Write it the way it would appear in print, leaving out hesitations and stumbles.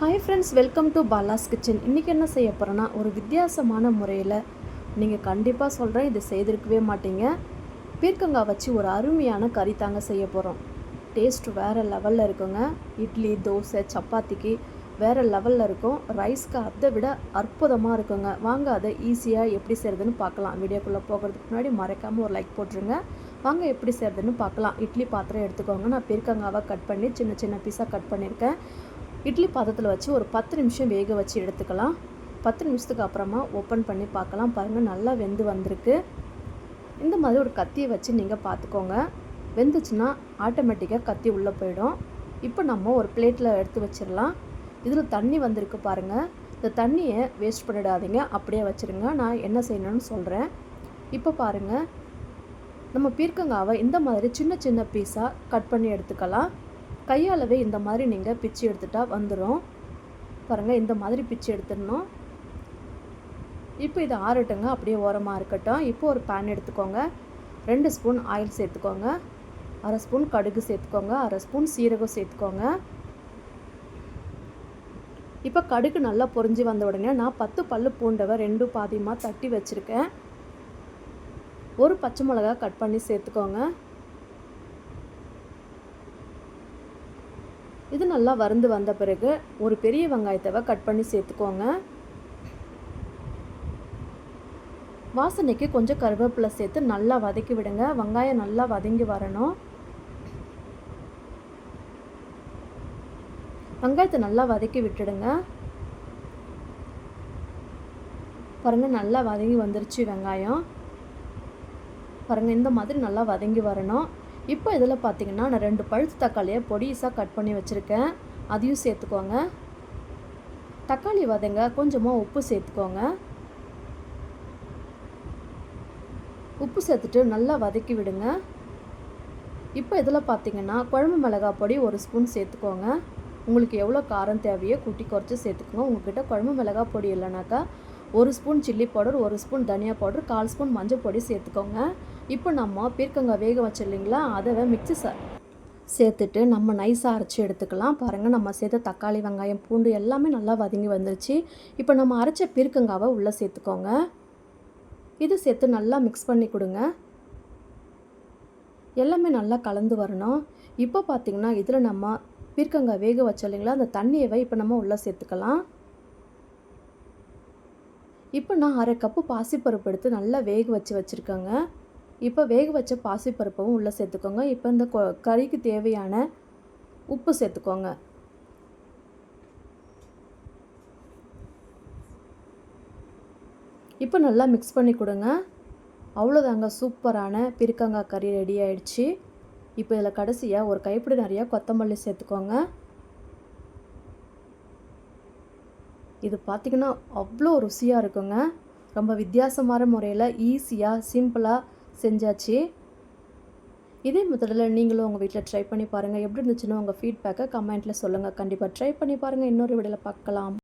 Hi friends, welcome to Bala's kitchen. இன்றைக்கி என்ன செய்ய போகிறேன்னா, ஒரு வித்தியாசமான முறையில் நீங்கள் கண்டிப்பாக சொல்கிறேன், இது செய்திருக்கவே மாட்டீங்க. பீர்க்கங்காய் வச்சு ஒரு அருமையான கறி தாங்க செய்ய போகிறோம். டேஸ்ட் வேறு லெவலில் இருக்குங்க. இட்லி, தோசை, சப்பாத்திக்கு வேறு லெவலில் இருக்கும். ரைஸ்க்கு அதை விட அற்புதமாக இருக்குங்க. வாங்க அதை ஈஸியாக எப்படி செய்கிறதுன்னு பார்க்கலாம். வீடியோக்குள்ளே போகிறதுக்கு முன்னாடி மறக்காமல் ஒரு லைக் போட்டுருங்க. வாங்க எப்படி செய்கிறதுன்னு பார்க்கலாம். இட்லி பாத்திரம் எடுத்துக்கோங்க. நான் பீர்க்கங்காவை கட் பண்ணி சின்ன சின்ன பீஸாக கட் பண்ணியிருக்கேன். இட்லி பாத்திரத்தில் வச்சு ஒரு 10 நிமிஷம் வேக வச்சு எடுத்துக்கலாம். 10 நிமிஷத்துக்கு அப்புறமா ஓப்பன் பண்ணி பார்க்கலாம். பாருங்கள், நல்லா வெந்து வந்திருக்கு. இந்த மாதிரி ஒரு கத்தியை வச்சு நீங்கள் பார்த்துக்கோங்க. வெந்துச்சுன்னா ஆட்டோமேட்டிக்காக கத்தி உள்ளே போயிடும். இப்போ நம்ம ஒரு பிளேட்டில் எடுத்து வச்சிடலாம். இதில் தண்ணி வந்திருக்கு பாருங்கள். இந்த தண்ணியை வேஸ்ட் பண்ணிடாதீங்க, அப்படியே வச்சுருங்க. நான் என்ன செய்யணும்னு சொல்கிறேன். இப்போ பாருங்கள், நம்ம பீர்க்கங்காவை இந்த மாதிரி சின்ன சின்ன பீஸாக கட் பண்ணி எடுத்துக்கலாம். கையாலவே இந்த மாதிரி நீங்கள் பிச்சு எடுத்துட்டா வந்துடும். பாருங்கள், இந்த மாதிரி பிச்சு எடுத்துடணும். இப்போ இது ஆறட்டுங்க, அப்படியே ஓரமாக இருக்கட்டும். இப்போ ஒரு பேன் எடுத்துக்கோங்க. 2 ஸ்பூன் ஆயில் சேர்த்துக்கோங்க. 1/2 ஸ்பூன் கடுகு சேர்த்துக்கோங்க. 1/2 ஸ்பூன் சீரகம் சேர்த்துக்கோங்க. இப்போ கடுகு நல்லா பொரிஞ்சு வந்த உடனே நான் 10 பல்லு பூண்டவை 2 பாதியமாக தட்டி வச்சுருக்கேன். ஒரு பச்சை மிளகா கட் பண்ணி சேர்த்துக்கோங்க. இது நல்லா வறுந்து வந்த பிறகு ஒரு பெரிய வெங்காயத்தை கட் பண்ணி சேர்த்துக்கோங்க. வாசனைக்கு கொஞ்சம் கருவேப்பிலை சேர்த்து நல்லா வதக்கி விடுங்க. வெங்காயம் நல்லா வதங்கி வரணும். வெங்காயத்தை நல்லா வதக்கி விட்டுடுங்க. பாருங்கள், நல்லா வதங்கி வந்துருச்சு வெங்காயம். பாருங்கள், இந்த மாதிரி நல்லா வதங்கி வரணும். இப்போ இதில் பார்த்தீங்கன்னா நான் 2 பழுத்து தக்காளியை பொடிசாக கட் பண்ணி வச்சுருக்கேன். அதையும் சேர்த்துக்கோங்க. தக்காளி வதங்க கொஞ்சமாக உப்பு சேர்த்துக்கோங்க. உப்பு சேர்த்துட்டு நல்லா வதக்கி விடுங்க. இப்போ இதில் பார்த்தீங்கன்னா குழம்பு மிளகாய் பொடி 1 ஸ்பூன் சேர்த்துக்கோங்க. உங்களுக்கு எவ்வளோ காரம் தேவையோ கூட்டி குறைச்சி சேர்த்துக்கோங்க. உங்கள்கிட்ட குழம்பு மிளகாய் பொடி இல்லைனாக்கா 1 ஸ்பூன் சில்லி பவுடர், 1 ஸ்பூன் தனியா பவுடர், 1/4 ஸ்பூன் மஞ்சள் பொடி சேர்த்துக்கோங்க. இப்போ நம்ம பீர்க்கங்காய் வேக வச்சு இல்லைங்களா, அதை மிக்ஸி சேர்த்துட்டு நம்ம நைஸாக அரைச்சி எடுத்துக்கலாம். பாருங்கள், நம்ம சேர்த்த தக்காளி, வெங்காயம், பூண்டு எல்லாமே நல்லா வதங்கி வந்துருச்சு. இப்போ நம்ம அரைச்ச பீர்க்கங்காவை உள்ளே சேர்த்துக்கோங்க. இது சேர்த்து நல்லா மிக்ஸ் பண்ணி கொடுங்க. எல்லாமே நல்லா கலந்து வரணும். இப்போ பார்த்திங்கன்னா இதில் நம்ம பீர்க்கங்காய் வேக வச்சோம் இல்லைங்களா, அந்த தண்ணியவை இப்போ நம்ம உள்ளே சேர்த்துக்கலாம். இப்போ நான் 1/2 கப்பு பாசிப்பருப்பு எடுத்து நல்லா வேக வச்சு வச்சுருக்கேங்க. இப்போ வேக வச்ச பாசிப்பருப்பும் உள்ளே சேர்த்துக்கோங்க. இப்போ இந்த கறிக்கு தேவையான உப்பு சேர்த்துக்கோங்க. இப்போ நல்லா மிக்ஸ் பண்ணி கொடுங்க. அவ்வளோதாங்க, சூப்பரான பீர்க்கங்காய் கறி ரெடி ஆயிடுச்சு. இப்போ இதில் கடைசியாக ஒரு கைப்பிடி நிறையா கொத்தமல்லி சேர்த்துக்கோங்க. இது பார்த்திங்கன்னா அவ்வளோ ருசியாக இருக்குங்க. ரொம்ப வித்தியாசமான முறையில் ஈஸியாக சிம்பிளாக செஞ்சாச்சு. இதே மெத்தடில் நீங்களும் உங்கள் வீட்டில் ட்ரை பண்ணி பாருங்கள். எப்படி இருந்துச்சுன்னு உங்கள் ஃபீட்பேக்கை கமெண்ட்டில் சொல்லுங்கள். கண்டிப்பாக ட்ரை பண்ணி பாருங்கள். இன்னொரு வீடியோவில் பார்க்கலாம்.